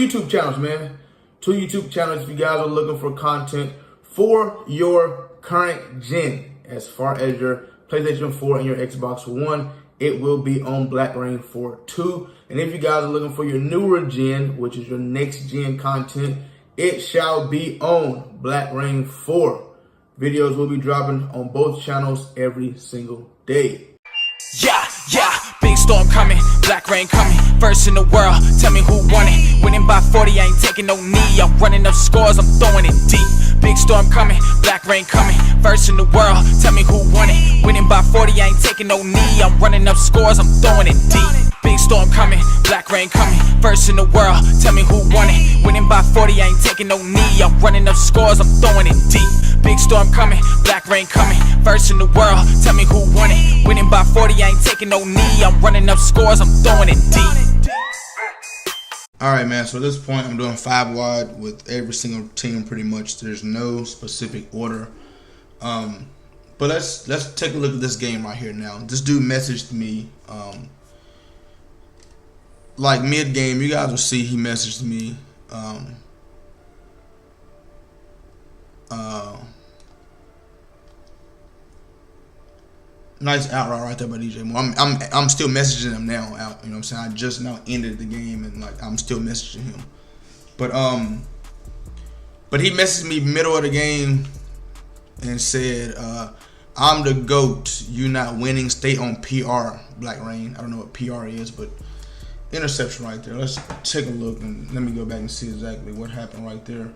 YouTube channels, man. 2 YouTube channels if you guys are looking for content for your current gen. As far as your PlayStation 4 and your Xbox One, it will be on Black Rain 4 2. And if you guys are looking for your newer gen, which is your next gen content, it shall be on Black Rain 4. Videos will be dropping on both channels every single day. Yeah, big storm coming, black rain coming, first in the world, tell me who won it, winning by 40, I ain't taking no knee, I'm running up scores, I'm throwing it deep, big storm coming, black rain coming, first in the world, tell me who won it, winning by 40, I ain't taking no knee, I'm running up scores, I'm throwing it deep, big storm coming, black rain coming, first in the world, tell me who won it, winning by 40, I ain't taking no knee, I'm running up scores, I'm throwing it deep, big storm coming, black rain coming, first in the world, tell me who won it, winning by 40, I ain't taking no knee, I'm running up scores, I'm throwing it deep. Alright, man, so at this point I'm doing 5 wide with every single team pretty much. There's no specific order. But let's take a look at this game right here now. This dude messaged me like mid game. You guys will see he messaged me nice outright right there by DJ Moore. I'm still messaging him now out. You know what I'm saying? I just now ended the game and like I'm still messaging him. But he messaged me middle of the game and said, I'm the GOAT. You not winning. Stay on PR, Black Rain. I don't know what PR is, but interception right there. Let's take a look and let me go back and see exactly what happened right there.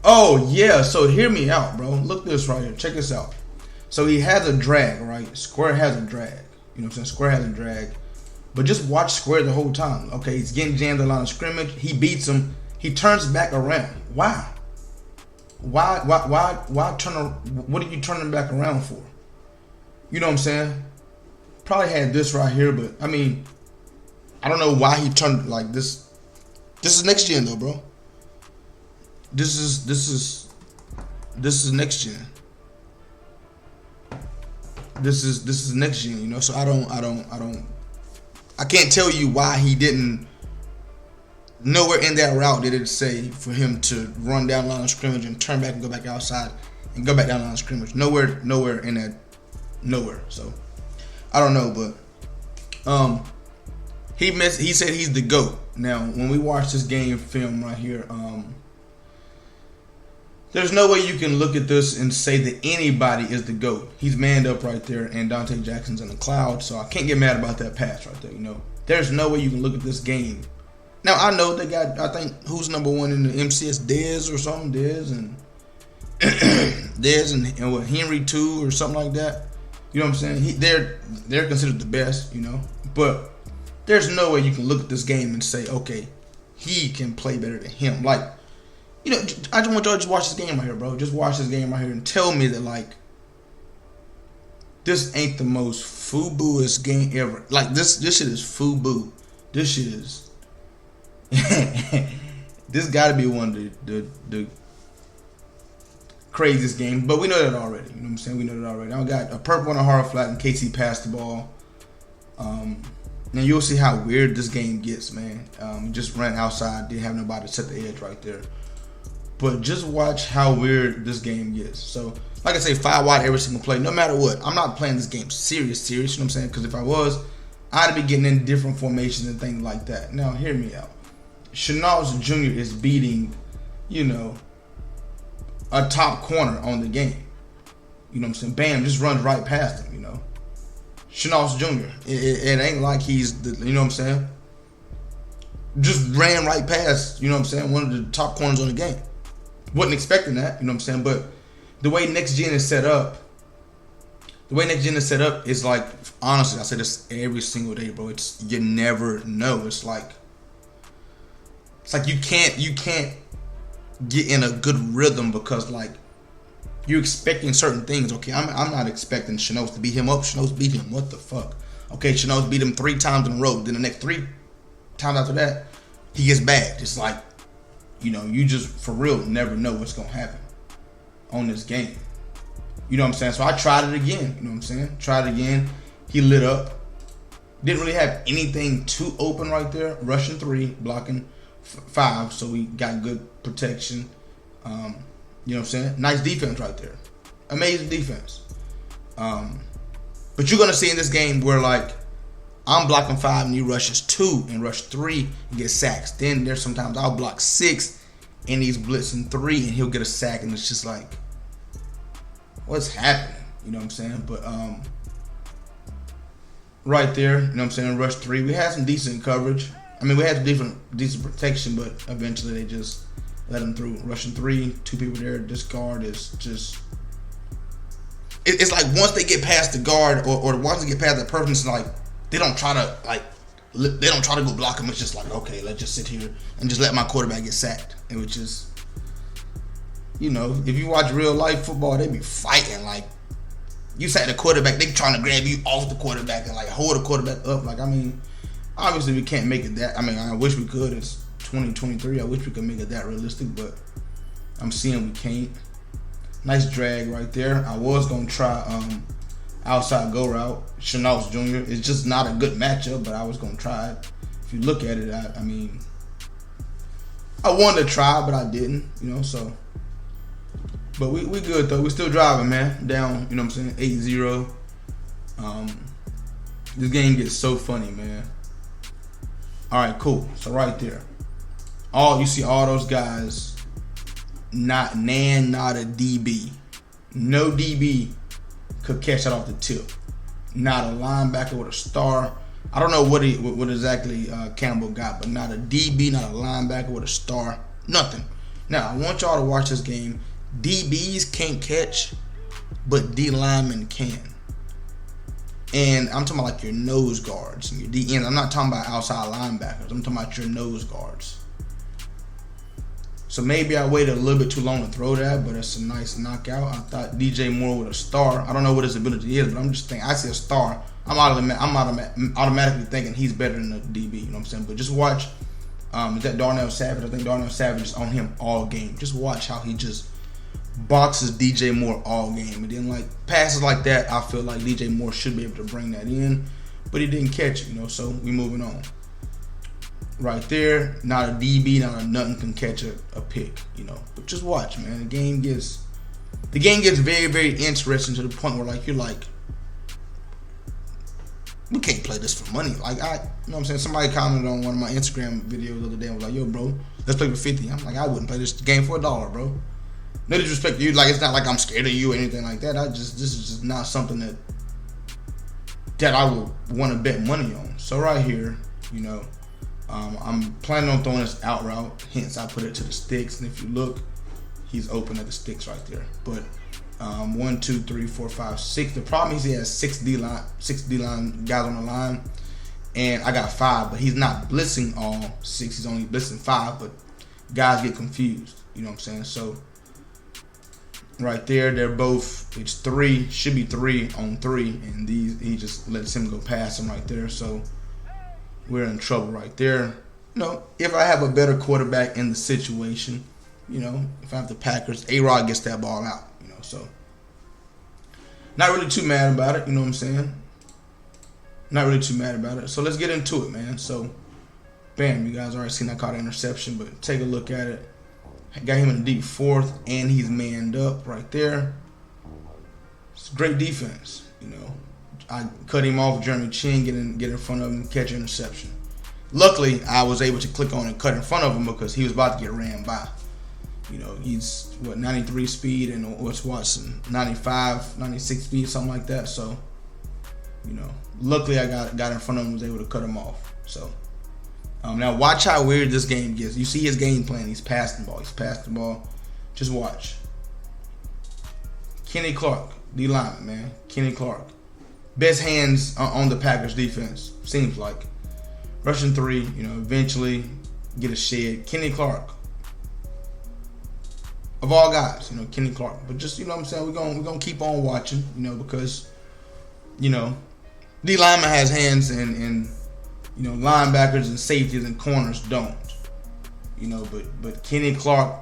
Oh yeah, so hear me out, bro. Look this right here. Check this out. So he has a drag, right? Square has a drag. You know what I'm saying? Square has a drag. But just watch Square the whole time. Okay, he's getting jammed on the line of scrimmage. He beats him. He turns back around. Why? Why turn? What are you turning back around for? You know what I'm saying? Probably had this right here, but I mean, I don't know why he turned like this. This is next gen though, bro. This is next gen. This is next gen, you know. So I can't tell you why he didn't. Nowhere in that route did it say for him to run down the line of scrimmage and turn back and go back outside and go back down the line of scrimmage. Nowhere in that, nowhere. So I don't know, but he said he's the GOAT. Now when we watch this game film right here, there's no way you can look at this and say that anybody is the GOAT. He's manned up right there, and Dante Jackson's in the cloud, so I can't get mad about that pass right there, you know. There's no way you can look at this game. Now, I know they got, I think, who's number 1 in the MCS? Dez or something? Dez and what, Henry 2 or something like that. You know what I'm saying? They're considered the best, you know. But there's no way you can look at this game and say, okay, he can play better than him. Like, you know, I just want y'all to just watch this game right here, bro. Just watch this game right here and tell me that, like, this ain't the most FUBU-est game ever. Like, this shit is FUBU. This shit is... this gotta be one of the craziest games. But we know that already. You know what I'm saying? We know that already. I got a purple and a hard flat in case he passed the ball. And you'll see how weird this game gets, man. Just ran outside. Didn't have nobody to set the edge right there. But just watch how weird this game gets. So, like I say, 5 wide every single play, no matter what. I'm not playing this game serious, you know what I'm saying? Because if I was, I'd be getting in different formations and things like that. Now, hear me out. Chanels Jr. is beating, you know, a top corner on the game. You know what I'm saying? Bam, just runs right past him, you know. Chanels Jr. It ain't like he's, you know what I'm saying? Just ran right past, you know what I'm saying, one of the top corners on the game. Wasn't expecting that, you know what I'm saying? But the way next gen is set up, is like, honestly, I say this every single day, bro. It's, you never know. It's like you can't get in a good rhythm because, like, you're expecting certain things. Okay, I'm not expecting Chanels to beat him up. Chanels beat him. What the fuck? Okay, Chanels beat him 3 times in a row. Then the next 3 times after that, he gets bagged. It's like, you know, you just for real never know what's gonna happen on this game. You know what I'm saying? So I tried it again. You know what I'm saying? Tried it again. He lit up. Didn't really have anything too open right there. Rushing 3, blocking 5, so we got good protection. You know what I'm saying? Nice defense right there. Amazing defense. But you're gonna see in this game where like I'm blocking 5 and he rushes 2 and rush 3 and get sacks. Then there's sometimes I'll block 6 and he's blitzing 3 and he'll get a sack, and it's just like, what's happening? You know what I'm saying? But right there, you know what I'm saying, rush 3. We had some decent coverage. I mean, we had decent protection, but eventually they just let him through. Rushing 3, 2 people there. This guard is just... It's like once they get past the guard, or once they get past that person, it's like they don't try to go block him. It's just like, okay, let's just sit here and just let my quarterback get sacked. It was just, you know, if you watch real life football, they be fighting. Like, you sack the quarterback, they trying to grab you off the quarterback and like hold the quarterback up. Like, I mean, obviously we can't make it that. I mean, I wish we could. It's 2023. I wish we could make it that realistic, but I'm seeing we can't. Nice drag right there. I was gonna try outside go route. Chenault Jr. It's just not a good matchup, but I was gonna try it. If you look at it, I mean, I wanted to try, but I didn't. You know, so. But we good though. We still driving, man. Down, you know what I'm saying, 8-0. This game gets so funny, man. All right, cool. So right there, you see all those guys. Not a DB. No DB could catch that off the tip. Not a linebacker with a star. I don't know what exactly Campbell got, but not a DB, not a linebacker with a star. Nothing. Now, I want y'all to watch this game. DBs can't catch, but D linemen can. And I'm talking about like your nose guards and your DNs. I'm not talking about outside linebackers. I'm talking about your nose guards. So maybe I waited a little bit too long to throw that, but it's a nice knockout. I thought DJ Moore with a star. I don't know what his ability is, but I'm just thinking, I see a star. I'm automatically thinking he's better than the DB. You know what I'm saying? But just watch. Is that Darnell Savage? I think Darnell Savage is on him all game. Just watch how he just boxes DJ Moore all game. And then like passes like that, I feel like DJ Moore should be able to bring that in, but he didn't catch it. You know, so we moving on. Right there, not a DB, not a nothing can catch a pick, you know. But just watch, man. The game gets very, very interesting to the point where like you're like, we can't play this for money. Like, you know what I'm saying? Somebody commented on one of my Instagram videos the other day and was like, yo, bro, let's play for 50. I'm like, I wouldn't play this game for $1, bro. No disrespect to you. Like, it's not like I'm scared of you or anything like that. This is just not something that I would want to bet money on. So right here, you know, I'm planning on throwing this out route, hence I put it to the sticks. And if you look, he's open at the sticks right there. But 1, 2, 3, 4, 5, 6. The problem is he has 6 D line guys on the line, and I got 5. But he's not blitzing all 6. He's only blitzing 5. But guys get confused. You know what I'm saying? So right there, they're both. It's 3. Should be 3 on 3, and he just lets him go past him right there. So we're in trouble right there. You know, if I have a better quarterback in the situation, you know, if I have the Packers, A-Rod gets that ball out, you know, so not really too mad about it, you know what I'm saying? Not really too mad about it. So let's get into it, man. So, bam, you guys already seen I caught an interception, but take a look at it. I got him in the deep 4th, and he's manned up right there. It's great defense, you know. I cut him off, Jeremy Chin, get in front of him, catch an interception. Luckily, I was able to click on and cut in front of him because he was about to get ran by. You know, he's, 93 speed and what's Watson, 95, 96 speed, something like that. So, you know, luckily I got in front of him and was able to cut him off. So, now watch how weird this game gets. You see his game plan. He's passing the ball. Just watch. Kenny Clark, D lineman, man. Kenny Clark. Best hands on the Packers defense, seems like. Rushing 3, you know, eventually get a shed. Kenny Clark. Of all guys, you know, Kenny Clark. But just, you know what I'm saying, we're gonna keep on watching, you know, because, you know, D lineman has hands and you know, linebackers and safeties and corners don't. You know, but Kenny Clark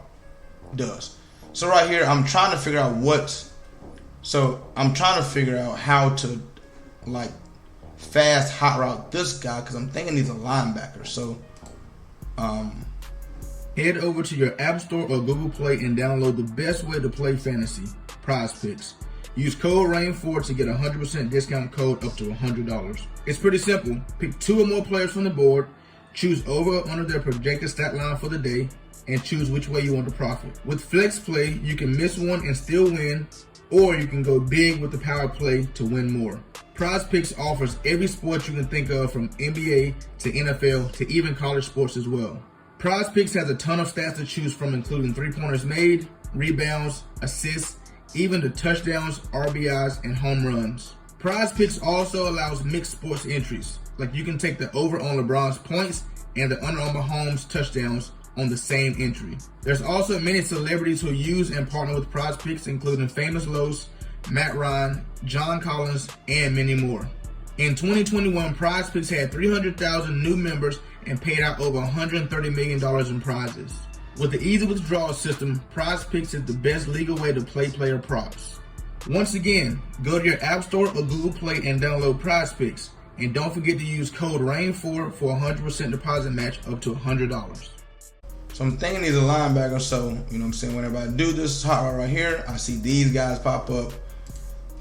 does. So right here, I'm trying to figure out how to like fast hot route this guy because I'm thinking he's a linebacker. So Head over to your App Store or Google Play and download the best way to play fantasy, Prize Picks. Use code RAIN4 to get a 100% discount code up to $100. It's pretty simple. Pick 2 or more players from the board, choose over or under their projected stat line for the day, and choose which way you want to profit. With Flex Play, you can miss one and still win, or you can go big with the power play to win more. Prize Picks offers every sport you can think of, from NBA to NFL to even college sports as well. Prize Picks has a ton of stats to choose from, including 3-pointers made, rebounds, assists, even the touchdowns, RBIs, and home runs. Prize Picks also allows mixed sports entries, like you can take the over on LeBron's points and the under on Mahomes' touchdowns on the same entry. There's also many celebrities who use and partner with Prize Picks, including Famous Los, Matt Ryan, John Collins, and many more. In 2021, Prize Picks had 300,000 new members and paid out over $130 million in prizes. With the easy withdrawal system, Prize Picks is the best legal way to play player props. Once again, go to your App Store or Google Play and download Prize Picks. And don't forget to use code RAIN4 for a 100% deposit match up to $100. So I'm thinking he's a linebacker, so, you know what I'm saying, whenever I do this hot right here, I see these guys pop up.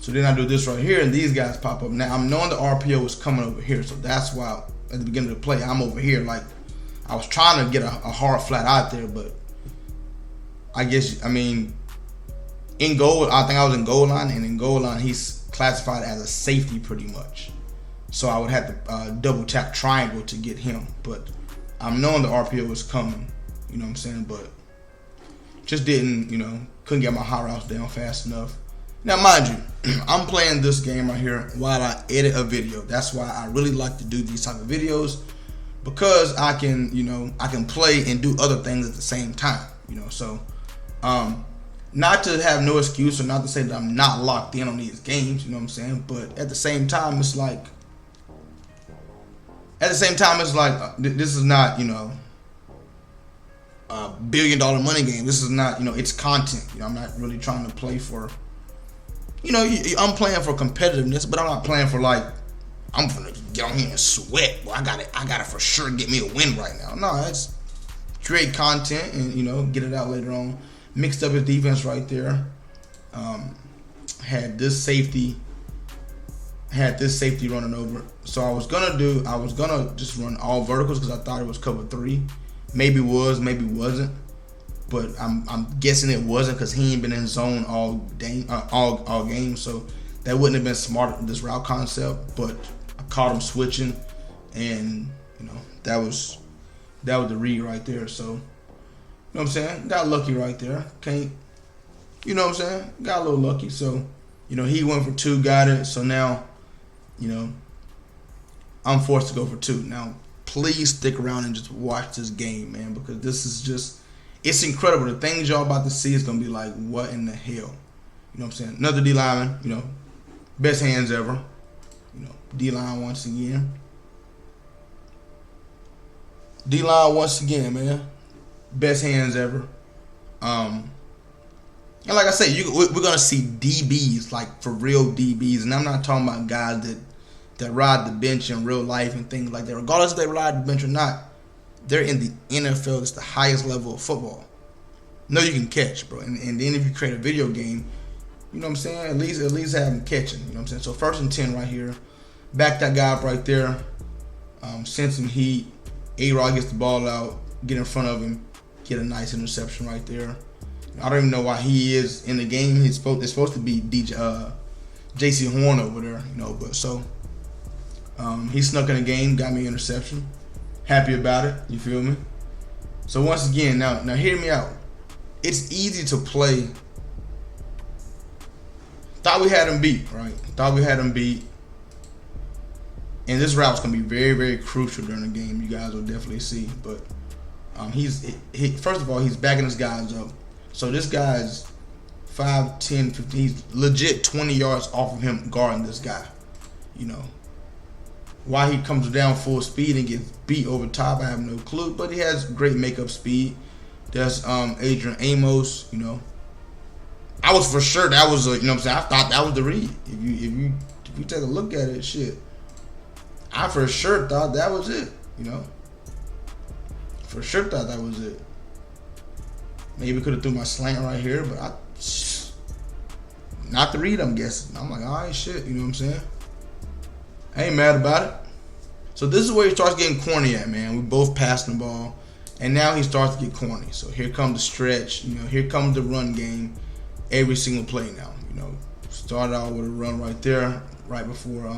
So then I do this right here, and these guys pop up. Now, I'm knowing the RPO is coming over here, so that's why at the beginning of the play, I'm over here. Like, I was trying to get a hard flat out there, but I guess, I mean, in goal, I think I was in goal line, and in goal line, he's classified as a safety pretty much. So I would have to double tap triangle to get him, but I'm knowing the RPO is coming, you know what I'm saying, but just didn't, you know, couldn't get my hot routes down fast enough. Now, mind you, I'm playing this game right here while I edit a video. That's why I really like to do these type of videos, because I can, you know, I can play and do other things at the same time, you know. So, not to have no excuse or not to say that I'm not locked in on these games, you know what I'm saying, but at the same time, it's like, this is not, you know, a $1 billion money game. This is not, you know, it's content. You know, I'm not really trying to play for, you know, I'm playing for competitiveness, but I'm not playing for like, I'm gonna get on here and sweat. Well, I gotta for sure get me a win right now. No, it's create content and, you know, get it out later on. Mixed up his defense right there. Had this safety running over. So I was gonna just run all verticals because I thought it was cover 3. Maybe was, maybe wasn't. But I'm guessing it wasn't because he ain't been in zone all game. So that wouldn't have been smart with this route concept. But I caught him switching, and, you know, that was the read right there. So, you know what I'm saying? Got lucky right there. Can't, you know what I'm saying? Got a little lucky. So, you know, he went for 2, got it. So now, you know, I'm forced to go for 2. Now, please stick around and just watch this game, man, because this is just, it's incredible. The things y'all about to see is going to be like, what in the hell? You know what I'm saying? Another D lineman, you know, best hands ever. You know, D-line once again. D-line once again, man. Best hands ever. And like I said, we're going to see DBs, like for real DBs. And I'm not talking about guys that ride the bench in real life and things like that. Regardless if they ride the bench or not, they're in the NFL. It's the highest level of football. No, you can catch, bro. And then if you create a video game, you know what I'm saying? At least have them catching. You know what I'm saying? So 1st and 10 right here. Back that guy up right there. Send some heat. A-Rod gets the ball out. Get in front of him. Get a nice interception right there. I don't even know why he is in the game. It's supposed to be J.C. Horn over there, you know. But so he snuck in the game, got me an interception. Happy about it. You feel me? So once again, now hear me out. It's easy to play. Thought we had him beat, right? Thought we had him beat. And this route's gonna be very, very crucial during the game. You guys will definitely see. But first of all, he's backing his guys up. So this guy's 5, 10, 15. He's legit 20 yards off of him guarding this guy. You know. Why he comes down full speed and gets beat over top, I have no clue. But he has great makeup speed. That's Adrian Amos, you know. I was for sure that was you know what I'm saying? I thought that was the read. If you take a look at it, shit. I for sure thought that was it, you know. For sure thought that was it. Maybe could have threw my slant right here, but not the read, I'm guessing. I'm like, all right, shit. You know what I'm saying? I ain't mad about it. So this is where he starts getting corny at, man. We both passing the ball, and now he starts to get corny. So here comes the stretch. You know, here comes the run game. Every single play now. You know, started out with a run right there, right before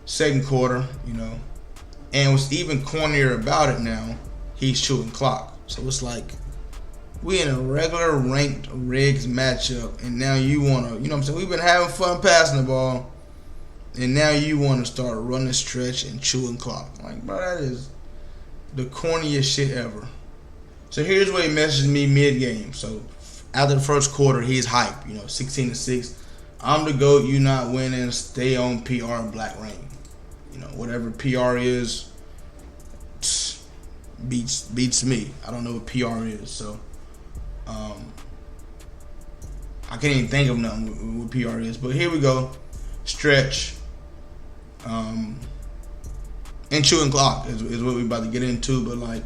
second quarter. You know, and what's even cornier about it now, he's shooting clock. So it's like we in a regular ranked rigs matchup, and now you want to, you know what I'm saying? We've been having fun passing the ball, and now you want to start running stretch and chewing clock. Like, bro, that is the corniest shit ever. So here's where he messaged me mid-game. So after the first quarter, he's hype. You know, 16-6. I'm the GOAT. You not winning. Stay on PR and Black Rain. You know, whatever PR is, beats me. I don't know what PR is, so I can't even think of nothing what PR is. But here we go. Stretch. And chewing clock is what we're about to get into, but like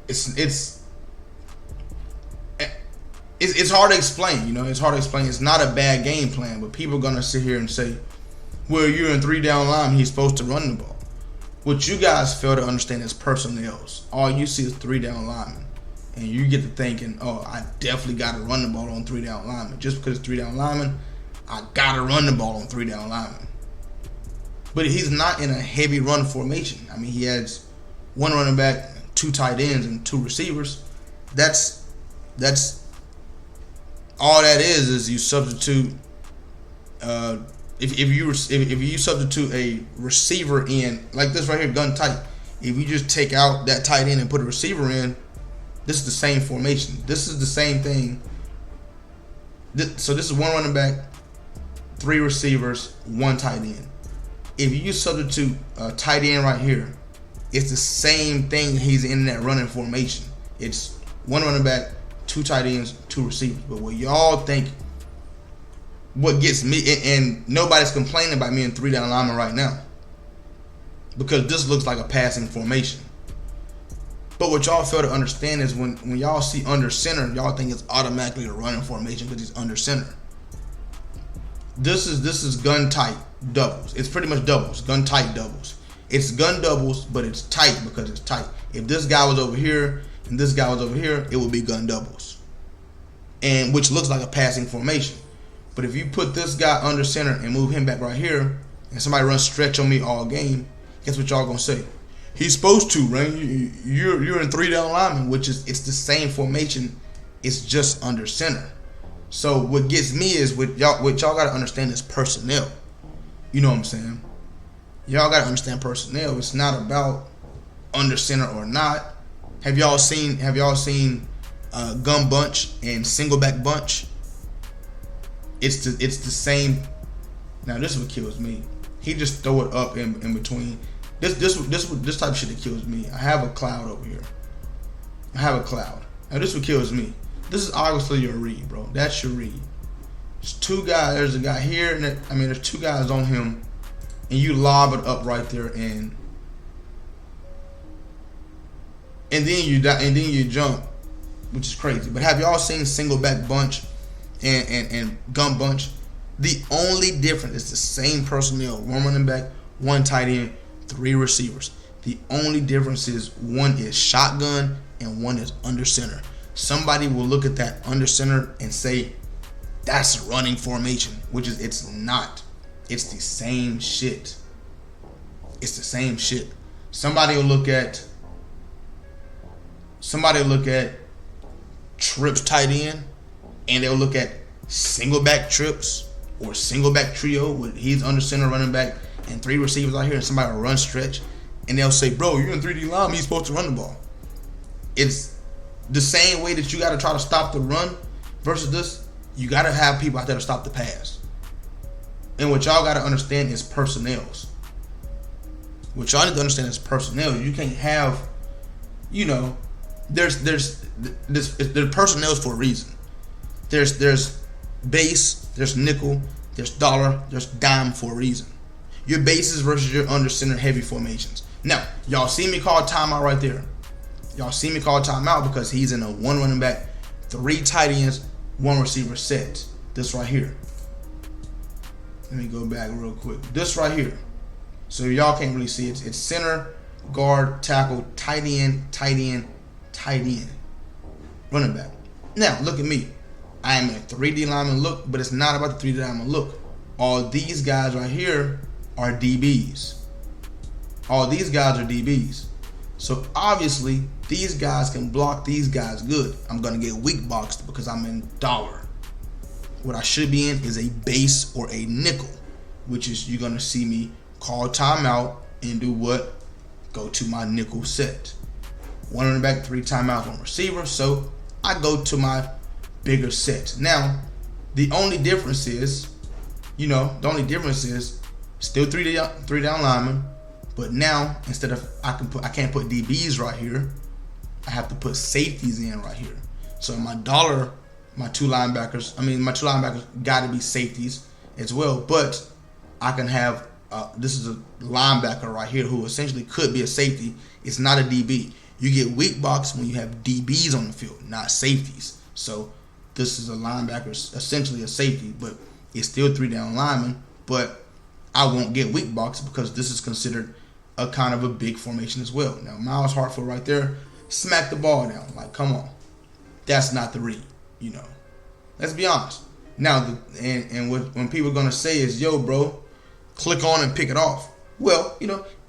it's hard to explain, you know. It's hard to explain. It's not a bad game plan, but people are gonna sit here and say, well, you're in 3 down line, he's supposed to run the ball. What you guys fail to understand is personnels. All you see is 3 down linemen, and you get to thinking, oh, I definitely got to run the ball on 3 down linemen. Just because it's 3 down linemen, I got to run the ball on 3 down linemen. But he's not in a heavy run formation. I mean, he has 1 running back, 2 tight ends, and 2 receivers. That's all that is you substitute. If you substitute a receiver in like this right here, gun tight. If you just take out that tight end and put a receiver in, this is the same formation. This is the same thing. So this is 1 running back, 3 receivers, 1 tight end. If you substitute a tight end right here, it's the same thing. He's in that running formation. It's 1 running back, 2 tight ends, 2 receivers. But what y'all think, what gets me, and nobody's complaining about me in 3 down lineman right now, because this looks like a passing formation. But what y'all fail to understand is when y'all see under center, y'all think it's automatically a running formation because he's under center. This is gun tight doubles. It's pretty much doubles, gun tight doubles. It's gun doubles, but it's tight because it's tight. If this guy was over here and this guy was over here, it would be gun doubles, and which looks like a passing formation. But if you put this guy under center and move him back right here, and somebody runs stretch on me all game, guess what y'all gonna say? He's supposed to, right? You're in 3 down lineman, which is, it's the same formation. It's just under center. So what gets me is what y'all gotta understand is personnel. You know what I'm saying? Y'all gotta understand personnel. It's not about under center or not. Have y'all seen gun bunch and single back bunch? It's the same. Now this is what kills me. He just throw it up in between. This type of shit that kills me. I have a cloud over here. I have a cloud. Now this is what kills me. This is obviously your read, bro. That's your read. There's 2 guys. There's a guy here, and there's 2 guys on him, and you lob it up right there, and then you jump, which is crazy. But have y'all seen single back bunch and gun bunch? The only difference is the same personnel. 1 running back, 1 tight end, 3 receivers. The only difference is 1 is shotgun and 1 is under center. Somebody will look at that under center and say that's running formation, which is, it's not. It's the same shit. It's the same shit. Somebody will look at trips tight end, and they'll look at single back trips or single back trio with he's under center running back and 3 receivers out here, and somebody will run stretch, and they'll say, bro, you're in 3D line, he's supposed to run the ball. It's the same way that you got to try to stop the run versus this, you got to have people out there to stop the pass. And what y'all got to understand is personnels. What y'all need to understand is personnel. You can't have, you know, there's personnel for a reason. There's base, there's nickel, there's dollar, there's dime for a reason. Your bases versus your under center heavy formations. Now, y'all see me call timeout right there. Y'all see me call timeout because he's in a 1 running back, 3 tight ends, 1 receiver set. This right here. Let me go back real quick. This right here. So y'all can't really see it. It's center, guard, tackle, tight end, tight end, tight end, running back. Now look at me. I am a 3D lineman look, but it's not about the 3D lineman look. All these guys right here are DBs. All these guys are DBs. So obviously these guys can block these guys good. I'm gonna get weak boxed because I'm in dollar. What I should be in is a base or a nickel, which is you're gonna see me call timeout and do what? Go to my nickel set. 1 running back, 3 timeouts, 1 receiver. So I go to my bigger set. Now, the only difference is, still 3 down linemen, but now instead of I can't put DBs right here, I have to put safeties in right here. So my dollar. My two linebackers got to be safeties as well. But I can have, this is a linebacker right here who essentially could be a safety. It's not a DB. You get weak box when you have DBs on the field, not safeties. So this is a linebacker, essentially a safety, but it's still 3 down lineman. But I won't get weak box because this is considered a kind of a big formation as well. Now, Miles Hartford right there, smack the ball down. Like, come on. That's not the read. Let's be honest. Now, when people are gonna say is, yo, bro, click on and pick it off. Well,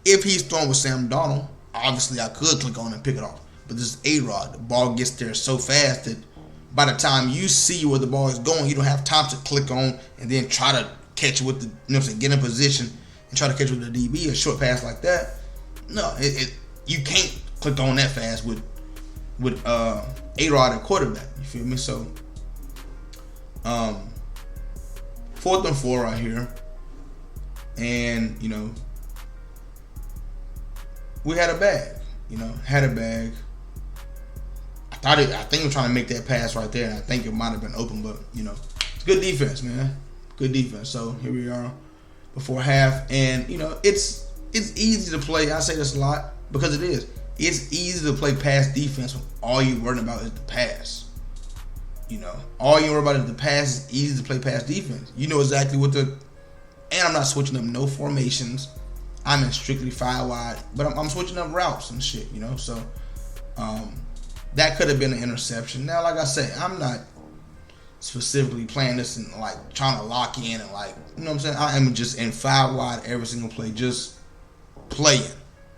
if he's throwing with Sam Darnold, obviously I could click on and pick it off. But this is A-Rod. The ball gets there so fast that by the time you see where the ball is going, you don't have time to click on and then try to catch it with the, get in position and try to catch it with the DB, a short pass like that. No, you can't click on that fast with A-Rod at quarterback. You feel me? So 4th and 4 right here. And, we had a bag. I think we're trying to make that pass right there, and I think it might have been open, but it's good defense, man. Good defense. So here we are before half, and it's easy to play. I say this a lot because it is. It's easy to play pass defense when all you're worried about is the pass. All you're worried about is the pass. It's easy to play pass defense. You know exactly what and I'm not switching up no formations. I'm in strictly 5 wide, but I'm switching up routes and shit, So that could have been an interception. Now, like I say, I'm not specifically playing this and like trying to lock in and like, what I'm saying? I am just in 5 wide every single play, just playing,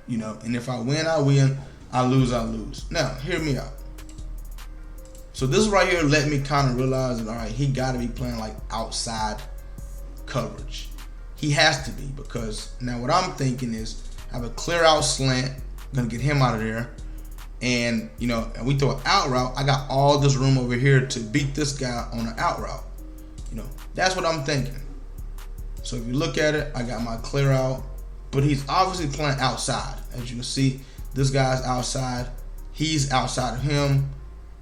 And if I win, I win. I lose, I lose. Now, hear me out. So this right here let me kind of realize that, all right, he got to be playing like outside coverage. He has to be, because now what I'm thinking is I have a clear out slant. I'm going to get him out of there. And, and we throw an out route. I got all this room over here to beat this guy on an out route. That's what I'm thinking. So if you look at it, I got my clear out. But he's obviously playing outside. As you can see, this guy's outside. He's outside of him.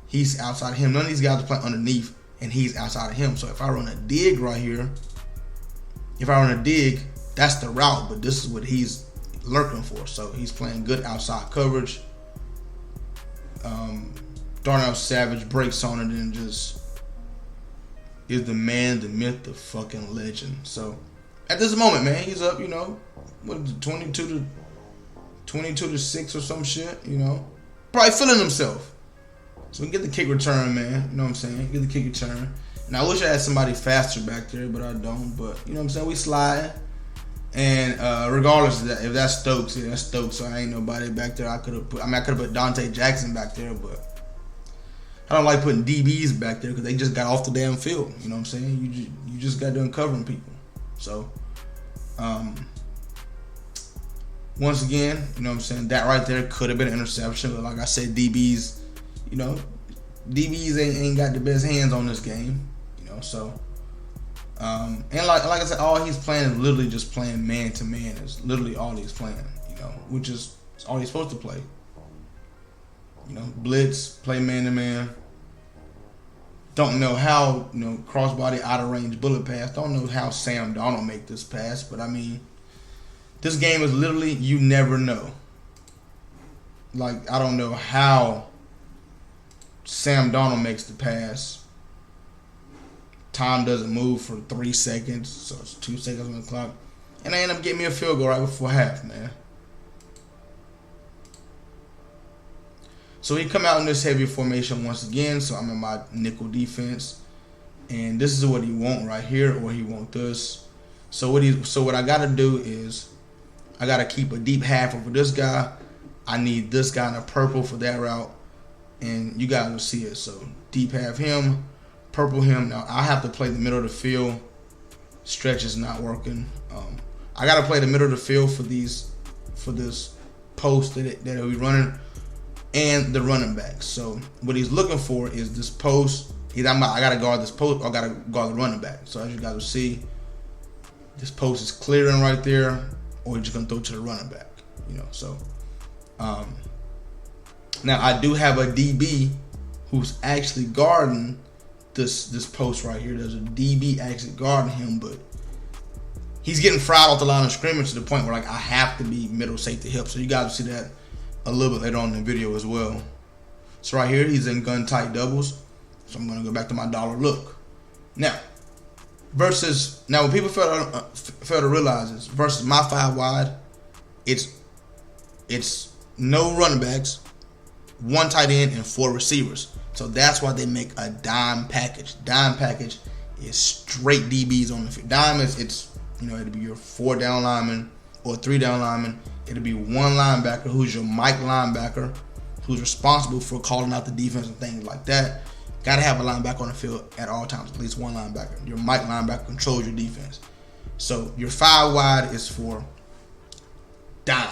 He's outside of him. None of these guys are playing underneath, and he's outside of him. So if I run a dig right here, that's the route, but this is what he's lurking for. So he's playing good outside coverage. Darnell Savage breaks on it and just is the man, the myth, the fucking legend. So at this moment, man, he's up, what is it, 22 to 6 or some shit, Probably feeling himself. So we get the kick return, man. You know what I'm saying? Get the kick return. And I wish I had somebody faster back there, but I don't. But you know what I'm saying? We slide. And regardless of that, if that's Stokes, yeah, that's Stokes. So I ain't nobody back there. I could have put Dante Jackson back there, but I don't like putting DBs back there because they just got off the damn field. You know what I'm saying? You just got done covering people. So once again, you know what I'm saying? That right there could have been an interception, but like I said, DBs, DBs ain't got the best hands on this game, So, and like I said, all he's playing is literally just playing man to man. It's literally all he's playing, which is all he's supposed to play. Blitz, play man to man. Don't know how, crossbody out of range bullet pass. Don't know how Sam Darnold make this pass, but I mean, this game is literally you never know. Like, I don't know how Sam Darnold makes the pass. Time doesn't move for 3 seconds, so it's 2 seconds on the clock. And they end up getting me a field goal right before half, man. So he come out in this heavy formation once again. So I'm in my nickel defense. And this is what he want right here, or he want this. So what I got to do is I got to keep a deep half over this guy. I need this guy in the purple for that route. And you guys will see it. So deep half him, purple him. Now I have to play the middle of the field. Stretch is not working. I got to play the middle of the field for this post that he'll be running, and the running back. So what he's looking for is this post. I got to guard this post, or I got to guard the running back. So as you guys will see, this post is clearing right there, or you're just gonna throw it to the running back. So now I do have a DB who's actually guarding this post right here. There's a DB actually guarding him, but he's getting fried off the line of scrimmage to the point where, like, I have to be middle safety help. So you guys will see that a little bit later on in the video as well. So right here, he's in gun tight doubles. So I'm gonna go back to my dollar look. Now what people fail to realize is versus my 5 wide, it's no running backs, 1 tight end, and 4 receivers. So that's why they make a dime package. Dime package is straight DBs on the field. Dime is it'll be your 4 down lineman or 3 down lineman. It'll be 1 linebacker who's your Mike linebacker, who's responsible for calling out the defense and things like that. Got to have a linebacker on the field at all times, at least 1 linebacker. Your Mike linebacker controls your defense. So your 5 wide is for dime.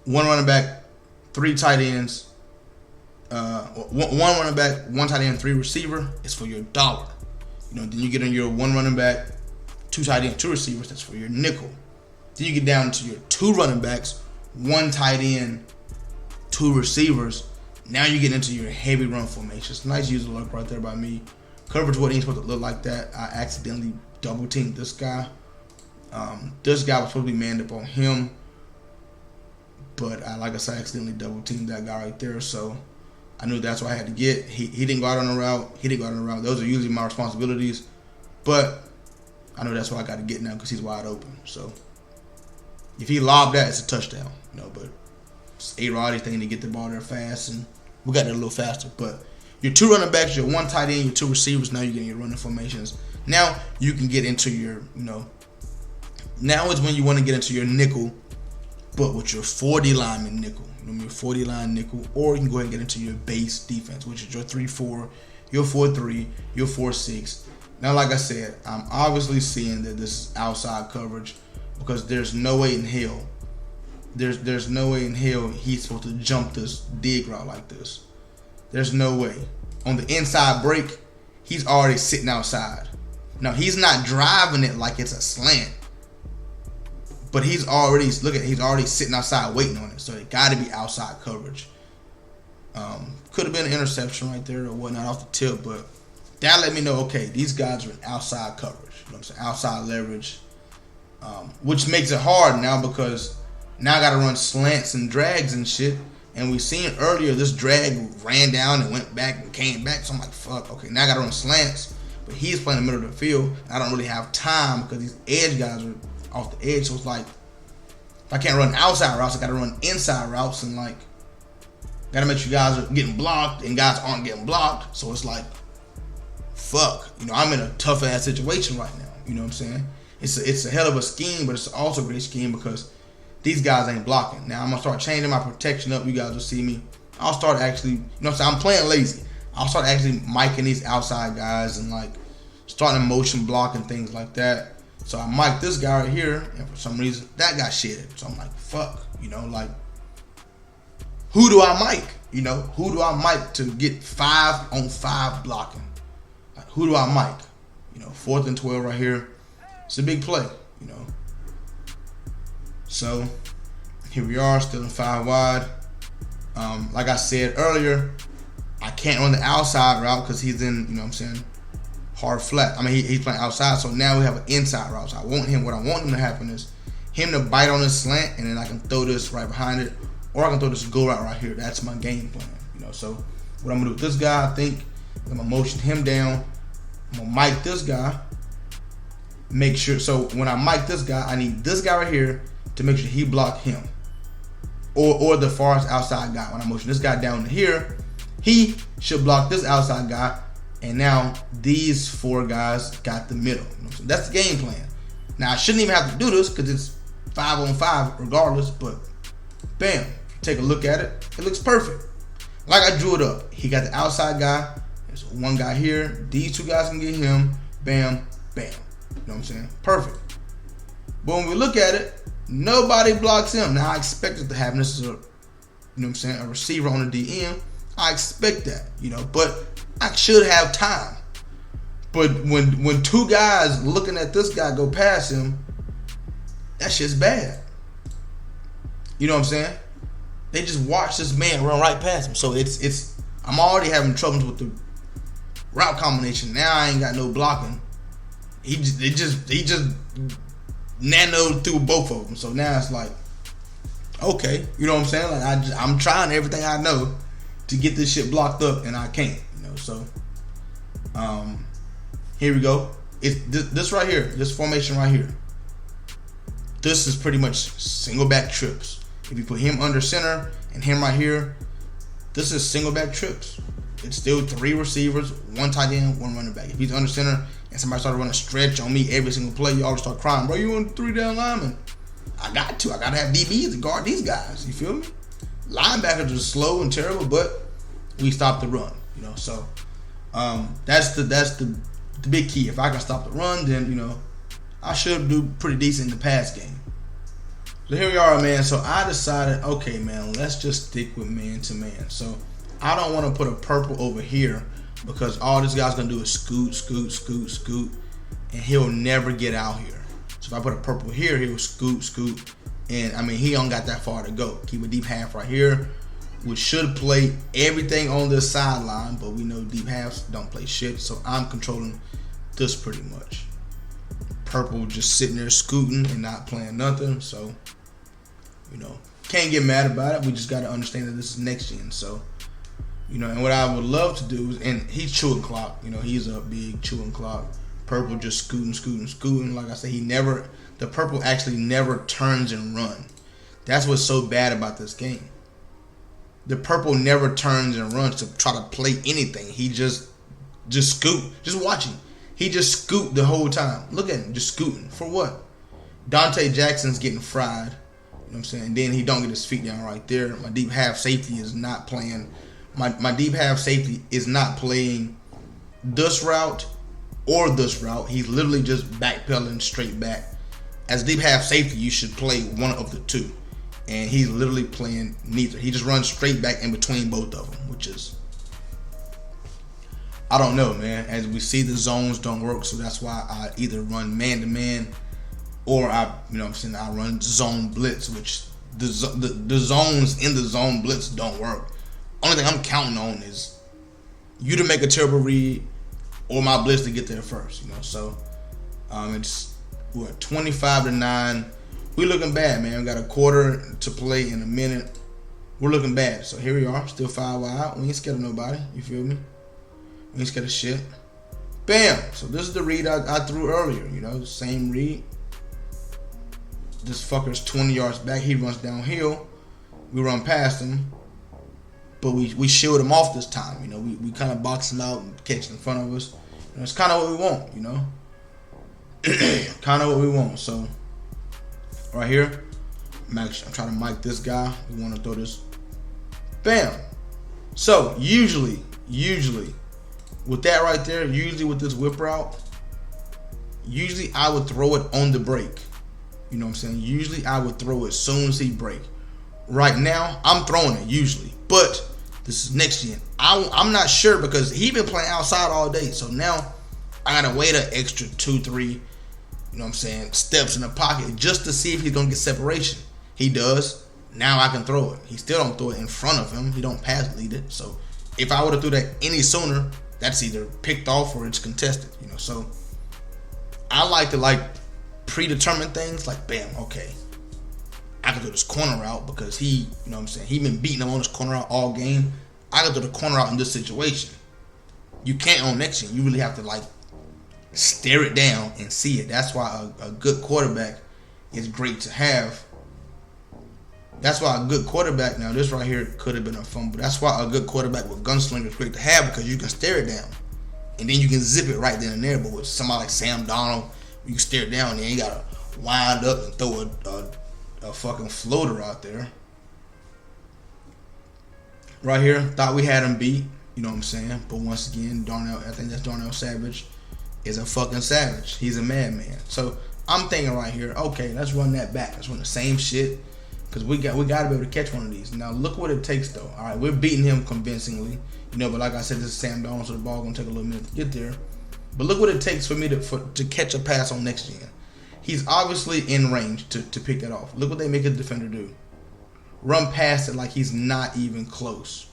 1 running back, 3 tight ends. 1 running back, 1 tight end, 3 receiver is for your dollar. Then you get on your 1 running back, 2 tight end, 2 receivers. That's for your nickel. Then you get down to your 2 running backs, 1 tight end, 2 receivers. Now you get into your heavy run formation. It's nice user luck right there by me. Coverage wasn't supposed to look like that. I accidentally double teamed this guy. This guy was supposed to be manned up on him, but like I said, I accidentally double teamed that guy right there. So I knew that's what I had to get. He didn't go out on the route. He didn't go out on the route. Those are usually my responsibilities, but I know that's what I got to get now because he's wide open. So if he lobbed that, it's a touchdown. But it's A-Rod thing to get the ball there fast, and we got there a little faster. But your 2 running backs, your 1 tight end, your 2 receivers. Now you're getting your running formations. Now you can get into your, now is when you want to get into your nickel, but with your 40 lineman nickel. Your 40 line nickel, or you can go ahead and get into your base defense, which is your 3-4, your 4-3, your 4-6. Now, like I said, I'm obviously seeing that this is outside coverage because there's no way in hell. There's no way in hell he's supposed to jump this dig route like this. There's no way. On the inside break, he's already sitting outside. Now, he's not driving it like it's a slant, but he's already sitting outside waiting on it. So it got to be outside coverage. Could have been an interception right there or whatnot off the tip, but that let me know, okay, these guys are in outside coverage. You know what I'm saying? Outside leverage, which makes it hard now because now I got to run slants and drags and shit. And we seen earlier this drag ran down and went back and came back. So I'm like, fuck, okay, now I got to run slants. But he's playing in the middle of the field. I don't really have time because these edge guys are off the edge. So it's like, if I can't run outside routes, I got to run inside routes, and like, got to make sure guys are getting blocked and guys aren't getting blocked. So it's like, fuck, I'm in a tough ass situation right now. You know what I'm saying? It's a hell of a scheme, but it's also a great scheme because these guys ain't blocking. Now I'm gonna start changing my protection up. You guys will see me. I'll start actually, I'm playing lazy. I'll start actually miking these outside guys and like starting motion block and things like that. So I mic this guy right here, and for some reason that got shitted. So I'm like, fuck, like, who do I mic? Who do I mic to get 5-on-5 blocking? Like, who do I mic? 4th and 12 right here. It's a big play, So here we are, still in 5 wide. Like I said earlier, I can't run the outside route because he's in, hard flat. I mean, he's playing outside, so now we have an inside route. So what I want him to happen is him to bite on this slant, and then I can throw this right behind it, or I can throw this go route right here. That's my game plan, you know. So what I'm gonna do with this guy, I think I'm gonna motion him down. I'm gonna mic this guy. Make sure, so when I mic this guy, I need this guy right here to make sure he block him, or the farthest outside guy. When I motion this guy down to here, he should block this outside guy, and now these 4 guys got the middle. You know, so that's the game plan. Now I shouldn't even have to do this because it's 5-on-5 regardless, but bam, take a look at it. It looks perfect. Like I drew it up. He got the outside guy. There's one guy here. These 2 guys can get him. Bam, bam. You know what I'm saying? Perfect. But when we look at it, nobody blocks him. Now I expect it to happen. This is a, you know what I'm saying, a receiver on the DM. I expect that, you know, but I should have time. But when 2 guys looking at this guy go past him, that shit's bad. You know what I'm saying? They just watch this man run right past him. So it's I'm already having troubles with the route combination. Now I ain't got no blocking. He just nanoed through both of them. So now it's like, okay, you know what I'm saying? Like I'm trying everything I know to get this shit blocked up, and I can't, you know. So here we go. It's this right here, this formation right here. This is pretty much single back trips. If you put him under center and him right here, this is single back trips. It's still 3 receivers, 1 tight end, 1 running back. If he's under center and somebody started running stretch on me every single play, you all start crying, bro, you want 3 down linemen? I got to have DBs to guard these guys. You feel me? Linebackers are slow and terrible, but we stop the run. You know, so that's the big key. If I can stop the run, then you know I should do pretty decent in the pass game. So here we are, man. So I decided, okay, man, let's just stick with man to man. So I don't want to put a purple over here because all this guy's gonna do is scoot, scoot, scoot, scoot, and he'll never get out here. So if I put a purple here, he'll scoot, scoot, and I mean he don't got that far to go. Keep a deep half right here, which should play everything on this sideline, but we know deep halves don't play shit. So I'm controlling this pretty much. Purple just sitting there scooting and not playing nothing. So, you know, can't get mad about it. We just got to understand that this is next gen. So, you know, and what I would love to do is, and he's chewing clock. You know, he's a big chewing clock. Purple just scooting, scooting, scooting. Like I said, the purple actually never turns and run. That's what's so bad about this game. The purple never turns and runs to try to play anything. He just scoot. Just watching. He just scoot the whole time. Look at him, just scooting. For what? Dante Jackson's getting fried. You know what I'm saying? And then he don't get his feet down right there. My deep half safety is not playing. My deep half safety is not playing this route or this route. He's literally just backpedaling straight back. As deep half safety, you should play one of the 2. And he's literally playing neither. He just runs straight back in between both of them, which is, I don't know, man. As we see, the zones don't work, so that's why I either run man-to-man or I run zone blitz, which the zones in the zone blitz don't work. Only thing I'm counting on is you to make a terrible read or my blitz to get there first, you know. So it's 25-9. We looking bad, man. We got a quarter to play in a minute. We're looking bad. So here we are, still 5 wide. We ain't scared of nobody. You feel me? We ain't scared of shit. Bam. So this is the read I threw earlier. You know, same read. This fucker's 20 yards back. He runs downhill. We run past him. But we shield him off this time. You know, we kind of box him out and catch in front of us. You know, it's kind of what we want, you know. Kind of what we want. So right here, I'm trying to mic this guy. We want to throw this. Bam. So usually with that right there, usually with this whip route, usually I would throw it on the break. You know what I'm saying? Usually I would throw it as soon as he break. Right now, I'm throwing it usually, but this is next gen. I'm not sure because he been playing outside all day. So now I gotta wait an extra 2-3, you know what I'm saying, steps in the pocket just to see if he's gonna get separation. He does. Now I can throw it. He still don't throw it in front of him. He don't pass lead it. So if I would have threw that any sooner, that's either picked off or it's contested. You know, so I like to predetermine things like, bam, okay, I could do this corner route because he, you know what I'm saying, he been beating him on this corner route all game. I could do the corner route in this situation. You can't on next gen. You really have to like stare it down and see it. That's why a good quarterback is great to have. That's why a good quarterback, now this right here could have been a fumble. That's why a good quarterback with gunslinger is great to have, because you can stare it down. And then you can zip it right then and there. But with somebody like Sam Donald, you can stare it down and then you gotta wind up and throw a fucking floater out there. Right here, thought we had him beat, you know what I'm saying? But once again, Darnell, I think that's Darnell Savage, is a fucking savage. He's a madman. So I'm thinking right here, okay, let's run that back. Let's run the same shit. Because we got to be able to catch one of these. Now, look what it takes, though. All right, we're beating him convincingly. You know, but like I said, this is Sam Donald, so the ball going to take a little minute to get there. But look what it takes for me to catch a pass on next gen. He's obviously in range to pick that off. Look what they make a defender do. Run past it like he's not even close.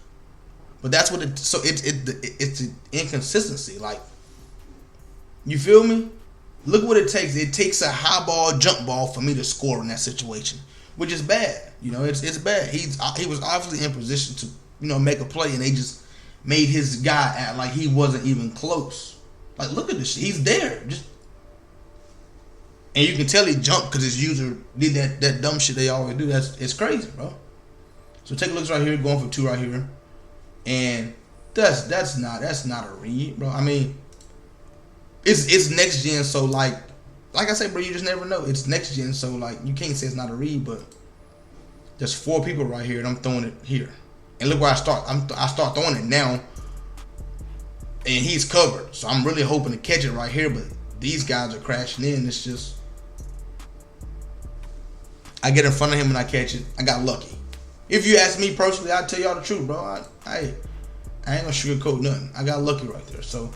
But that's what it... So it's the inconsistency. Like, you feel me? Look what it takes. It takes a high ball, jump ball for me to score in that situation. Which is bad, you know. It's bad. He was obviously in position to, you know, make a play, and they just made his guy act like he wasn't even close. Like, look at this shit. He's there, and you can tell he jumped because his user did that dumb shit they always do. It's crazy, bro. So take a look right here, going for 2 right here, and that's not a read, bro. I mean, it's next gen, so like I said, bro, you just never know. It's next gen, so like you can't say it's not a read, but there's 4 people right here, and I'm throwing it here. And look where I start. I start throwing it now, and he's covered. So I'm really hoping to catch it right here, but these guys are crashing in. It's just, I get in front of him and I catch it. I got lucky. If you ask me personally, I'll tell y'all the truth, bro. I ain't gonna sugarcoat nothing. I got lucky right there. So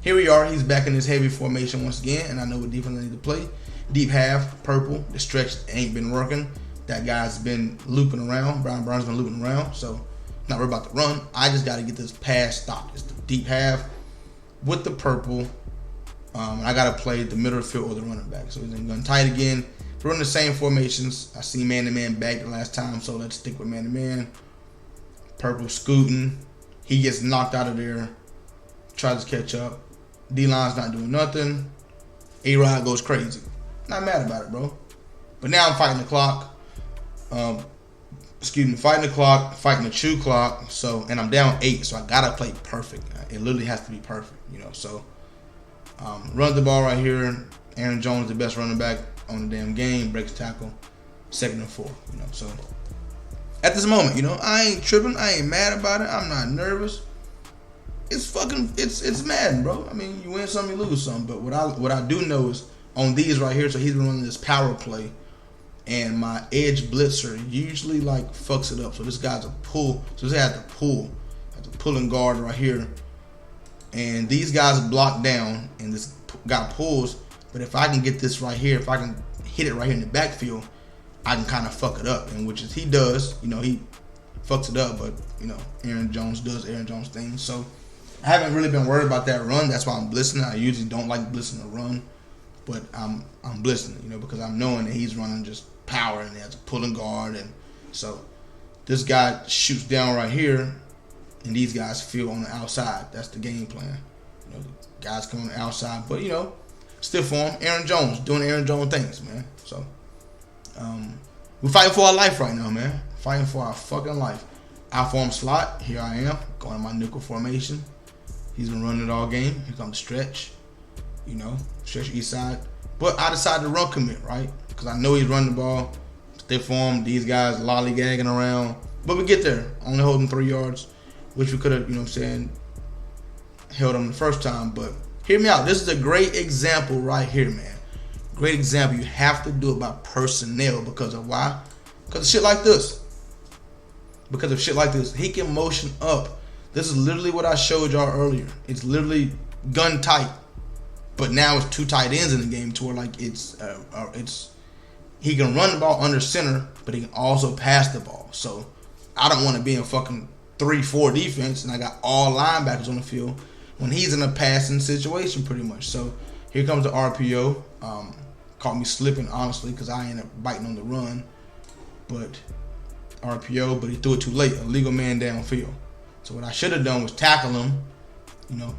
here we are. He's back in this heavy formation once again, and I know what defense I need to play. Deep half, purple. The stretch ain't been working. That guy's been looping around. Brian Brown's been looping around, so not worried about the run. I just got to get this pass stopped. It's the deep half with the purple. I got to play the middle of the field or the running back. So he's going tight again. We're in the same formations. I see man-to-man back the last time, so let's stick with man-to-man. Purple scooting. He gets knocked out of there. Tries to catch up. D-line's not doing nothing. A-Rod goes crazy. Not mad about it, bro. But now I'm fighting the clock. Fighting the clock, fighting the chew clock. So, and I'm down 8, so I gotta play perfect. It literally has to be perfect, you know. So, run the ball right here. Aaron Jones, the best running back on the damn game, breaks tackle, 2nd and 4. You know, so at this moment, you know, I ain't tripping. I ain't mad about it. I'm not nervous. It's Madden, bro. I mean, you win some, you lose some. But what I do know is on these right here. So he's been running this power play, and my edge blitzer usually like fucks it up. So this guy's a pull. So they have to pull and guard right here, and these guys block down, and this guy pulls. But if I can get this right here, if I can hit it right here in the backfield, I can kind of fuck it up, and which is he does. You know, he fucks it up, but you know, Aaron Jones does Aaron Jones things. So I haven't really been worried about that run. That's why I'm blitzing. I usually don't like blitzing the run, but I'm blitzing, you know, because I'm knowing that he's running just power and he has a pulling guard, and so this guy shoots down right here, and these guys feel on the outside. That's the game plan. You know, the guys come on the outside, but you know, still form. Aaron Jones doing Aaron Jones things, man. So we're fighting for our life right now, man. Fighting for our fucking life. Out form slot. Here I am going to my nickel formation. He's been running it all game. Here comes the stretch. You know, stretch east side. But I decided to run commit, right? Because I know he's running the ball. Stiff form. These guys lollygagging around. But we get there. Only holding 3 yards, which we could have, you know what I'm saying, held them the first time. But hear me out. This is a great example right here, man. Great example. You have to do it by personnel. Because of why? Because of shit like this. Because of shit like this. He can motion up. This is literally what I showed y'all earlier. It's literally gun tight. But now it's 2 tight ends in the game to where like it's he can run the ball under center, but he can also pass the ball. So I don't want to be in fucking 3-4 defense and I got all linebackers on the field when he's in a passing situation pretty much. So here comes the RPO. Caught me slipping honestly because I ended up biting on the run. but RPO, but he threw it too late. Illegal man downfield. So what I should have done was tackle him,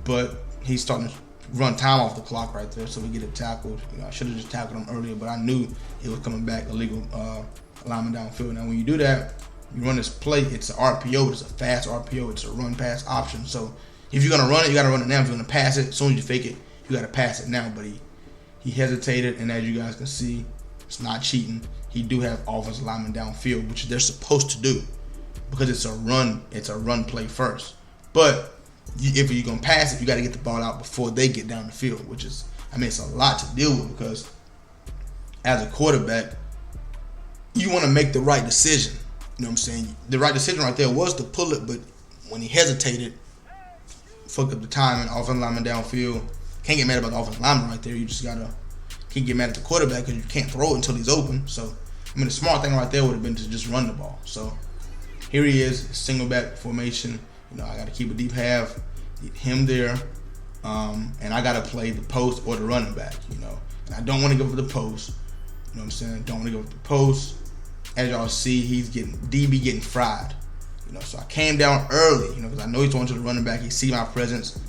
but he's starting to run time off the clock right there, so we get it tackled. I should have just tackled him earlier, but I knew he was coming back, illegal alignment downfield. Now when you do that, you run this play, it's an RPO, but it's a fast RPO, it's a run pass option. So if you're gonna run it, you gotta run it now. If you're gonna pass it, as soon as you fake it, you gotta pass it now. But he hesitated, and as you guys can see, it's not cheating. He do have offensive lineman downfield, which they're supposed to do, because it's a run play first. But if you're gonna pass it, you got to get the ball out before they get down the field, which is, it's a lot to deal with, because as a quarterback, you want to make the right decision. You know what I'm saying? The right decision right there was to pull it, but when he hesitated, fucked up the timing, offensive lineman downfield. Can't get mad about the offensive lineman right there. You just can't get mad at the quarterback because you can't throw it until he's open. So, the smart thing right there would have been to just run the ball. So, here he is, single back formation. I got to keep a deep half, get him there, and I got to play the post or the running back, And I don't want to go for the post. You know what I'm saying? Don't want to go for the post. As y'all see, he's DB getting fried. So I came down early, because I know he's going to the running back. He see my presence.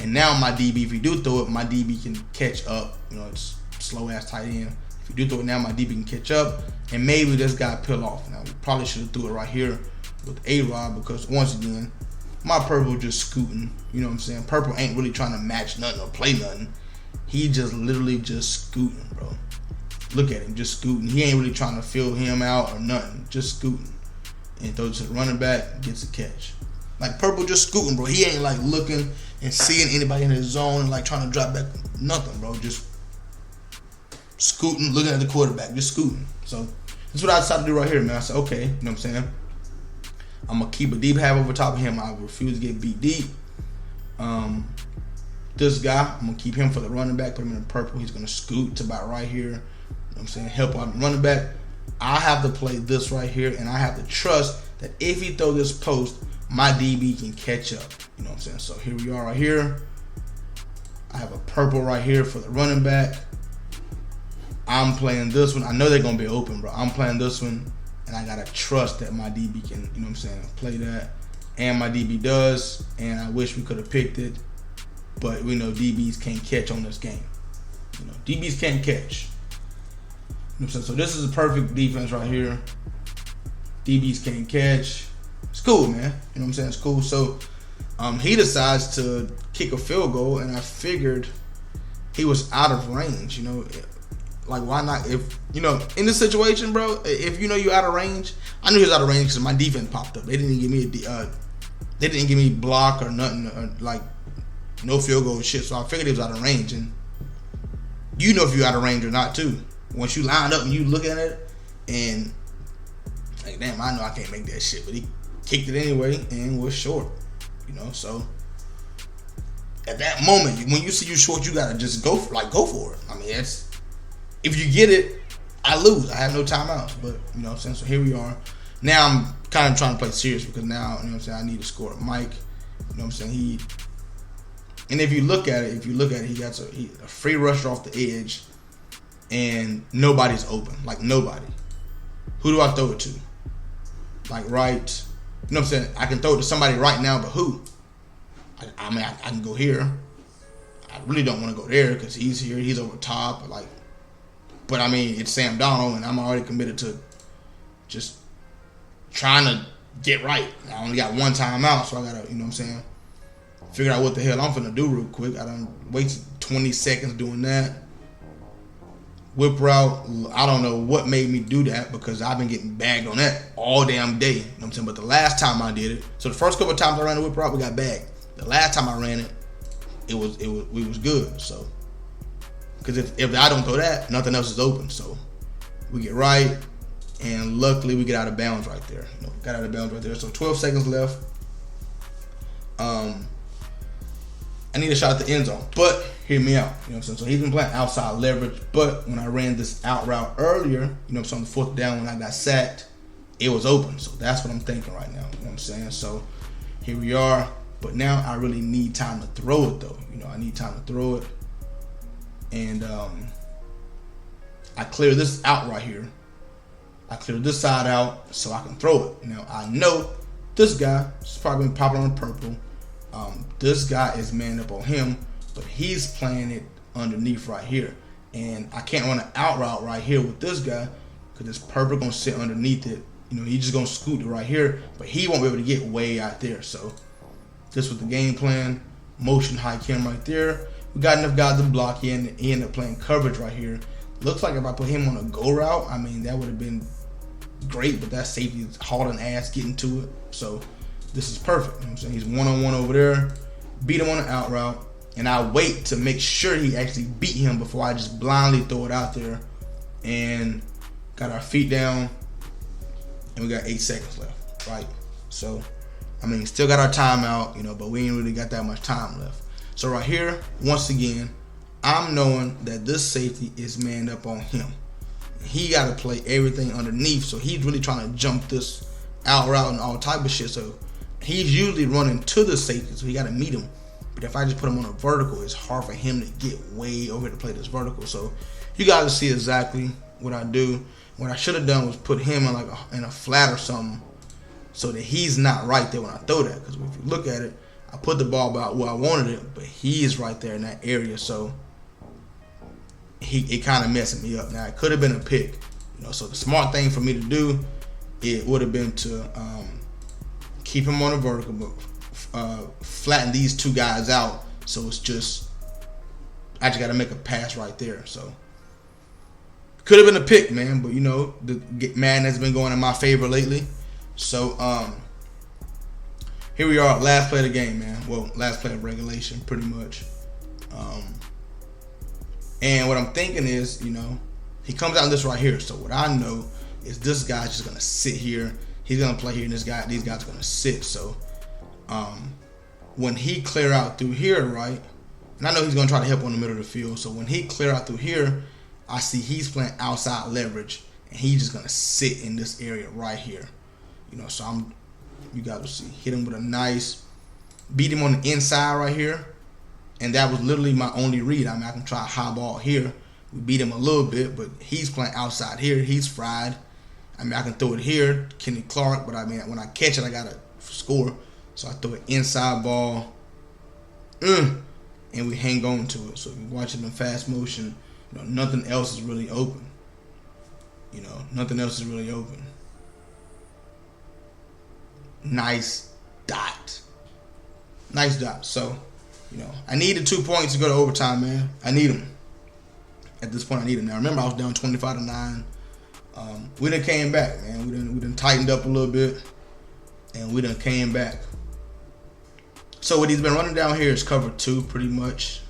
And now my DB, if you do throw it, my DB can catch up. It's slow-ass tight end. If you do throw it now, my DB can catch up. And maybe this guy peel off. Now, we probably should have threw it right here with A-Rod, because once again, my purple just scooting. You know what I'm saying? Purple ain't really trying to match nothing or play nothing. He just literally just scooting, bro. Look at him, just scooting. He ain't really trying to fill him out or nothing. Just scooting. And throws to the running back, gets a catch. Like, purple just scooting, bro. He ain't like looking and seeing anybody in his zone and like trying to drop back. Nothing, bro. Just scooting, looking at the quarterback, just scooting. So that's what I decided to do right here, man. I said, okay, you know what I'm saying? I'm gonna keep a deep half over top of him. I refuse to get beat deep. This guy, I'm gonna keep him for the running back, put him in the purple. He's gonna scoot to about right here. You know what I'm saying? Help out the running back. I have to play this right here, and I have to trust that if he throw this post, my DB can catch up. You know what I'm saying? So here we are right here. I have a purple right here for the running back. I'm playing this one. I know they're gonna be open, bro. I'm playing this one, and I gotta trust that my DB can, you know what I'm saying, play that. And my DB does, and I wish we could have picked it, but we know DBs can't catch on this game. DBs can't catch. You know what I'm saying? So this is a perfect defense right here. DBs can't catch. It's cool, man. You know what I'm saying? It's cool. So he decides to kick a field goal, and I figured he was out of range. Like, why not? If in this situation, bro, if you're out of range, I knew he was out of range because my defense popped up. They didn't give me block or nothing, or like no field goal shit. So I figured he was out of range, and if you're out of range or not too. Once you line up and you look at it, and like, damn, I know I can't make that shit, but he kicked it anyway and was short. So at that moment, when you see you short, you gotta just go for it. That's. If you get it, I lose. I have no timeouts. But, you know what I'm saying? So here we are. Now I'm kind of trying to play serious, because now, you know what I'm saying, I need to score. Mike, you know what I'm saying, and if you look at it, he got a free rusher off the edge, and nobody's open. Like, nobody. Who do I throw it to? Like, right, you know what I'm saying? I can throw it to somebody right now, but who? I can go here. I really don't want to go there because he's here. He's over top. But it's Sam Donald, and I'm already committed to just trying to get right. I only got one timeout, so I gotta, you know what I'm saying, figure out what the hell I'm finna do real quick. I done wasted 20 seconds doing that. Whip route, I don't know what made me do that, because I've been getting bagged on that all damn day. You know what I'm saying? But the last time I did it, so the first couple of times I ran the whip route, we got bagged. The last time I ran it, we was good. So, because if I don't throw that, nothing else is open. So we get right, and luckily we get out of bounds right there. Got out of bounds right there. So 12 seconds left. I need a shot at the end zone, but hear me out. You know what I'm saying? So he's been playing outside leverage, but when I ran this out route earlier, you know what I'm saying, on the fourth down when I got sacked, it was open. So that's what I'm thinking right now. You know what I'm saying? So here we are. But now I really need time to throw it, though. I need time to throw it. And I clear this out right here. I cleared this side out so I can throw it. Now I know this guy is probably been popping on the purple. This guy is manned up on him, but he's playing it underneath right here. And I can't run an out route right here with this guy because this purple gonna sit underneath it. You know, he's just gonna scoot it right here, but he won't be able to get way out there. So this was the game plan. Motion hike him right there. We got enough guys to block. He ended up playing coverage right here. Looks like if I put him on a go route, I mean, that would have been great, but that safety is hauling ass getting to it. So this is perfect. You know what I'm saying? He's one-on-one over there. Beat him on the out route. And I wait to make sure he actually beat him before I just blindly throw it out there. And got our feet down. And we got 8 seconds left, right? So, I mean, still got our timeout, you know, but we ain't really got that much time left. So right here, once again, I'm knowing that this safety is manned up on him. He got to play everything underneath, so he's really trying to jump this out route and all type of shit. So he's usually running to the safety, so he got to meet him. But if I just put him on a vertical, it's hard for him to get way over here to play this vertical. So you guys see exactly what I do. What I should have done was put him in like in a flat or something, so that he's not right there when I throw that. Because if you look at it, I put the ball about where I wanted it, but he is right there in that area. So it kind of messing me up. Now it could have been a pick, you know. So the smart thing for me to do, it would have been to keep him on a vertical, but flatten these two guys out. So it's just I just got to make a pass right there. So could have been a pick, man. But you know, the man has been going in my favor lately. So here we are, last play of the game, man. Well, last play of regulation, pretty much. And what I'm thinking is, you know, he comes out this right here. So what I know is this guy's just gonna sit here. He's gonna play here, and these guys are gonna sit. So when he clear out through here, right? And I know he's gonna try to help on the middle of the field. So when he clear out through here, I see he's playing outside leverage, and he's just gonna sit in this area right here. You know, so you guys will see, hit him with a nice, beat him on the inside right here. And that was literally my only read. I mean, I can try a high ball here. We beat him a little bit, but he's playing outside here. He's fried. I mean, I can throw it here, Kenny Clark, but I mean, when I catch it, I got to score. So I throw an inside ball, and we hang on to it. So if you're watching in fast motion, you know, nothing else is really open. You know, nothing else is really open. Nice dot. Nice dot. So, you know, I needed 2 points to go to overtime, man. I need them. At this point, I need them. Now, remember, I was down 25-9. We done came back, man. We done tightened up a little bit, and we done came back. So what he's been running down here is cover 2, pretty much.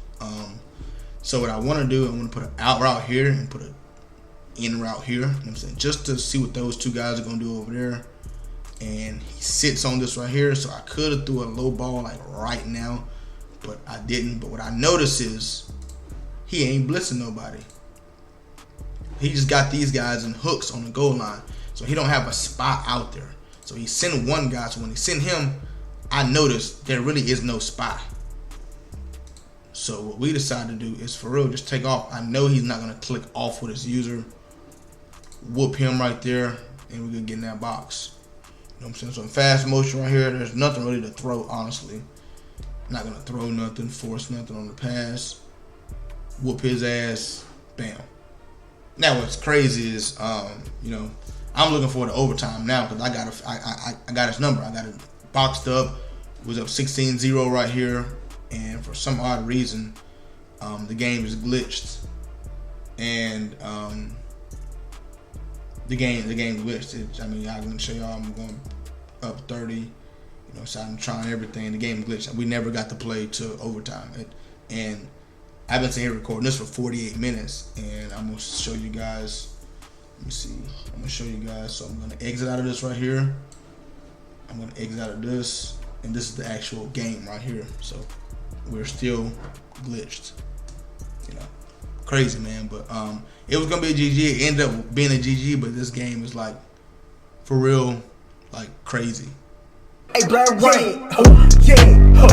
So what I want to do, I want to put an out route here and put an in route here. You know what I'm saying? Just to see what those two guys are going to do over there. And he sits on this right here, so I could have threw a low ball like right now, but I didn't. But what I notice is he ain't blitzing nobody. He just got these guys in hooks on the goal line, so he don't have a spot out there. So he sent one guy, so when he sent him, I noticed there really is no spot. So what we decided to do is for real just take off. I know he's not gonna click off with his user. Whoop him right there, and we're gonna get in that box. You know what I'm saying? So in fast motion right here, there's nothing really to throw, honestly. Not gonna throw nothing, force nothing on the pass. Whoop his ass, bam. Now what's crazy is, you know, I'm looking for the overtime now because I got his number. I got it boxed up. Was up 16-0 right here, and for some odd reason, the game is glitched, and the game glitched. I mean, I'm gonna show y'all. I'm going up 30. You know, so I'm trying everything. The game glitched. We never got to play to overtime, and I've been sitting here recording this for 48 minutes, and I'm gonna show you guys. Let me see. I'm gonna show you guys. So I'm gonna exit out of this right here. I'm gonna exit out of this, and this is the actual game right here. So we're still glitched. You know, crazy, man. But it was gonna be a GG. It ended up being a GG, but this game is like for real, like crazy. Hey, Black Rain, oh, yeah,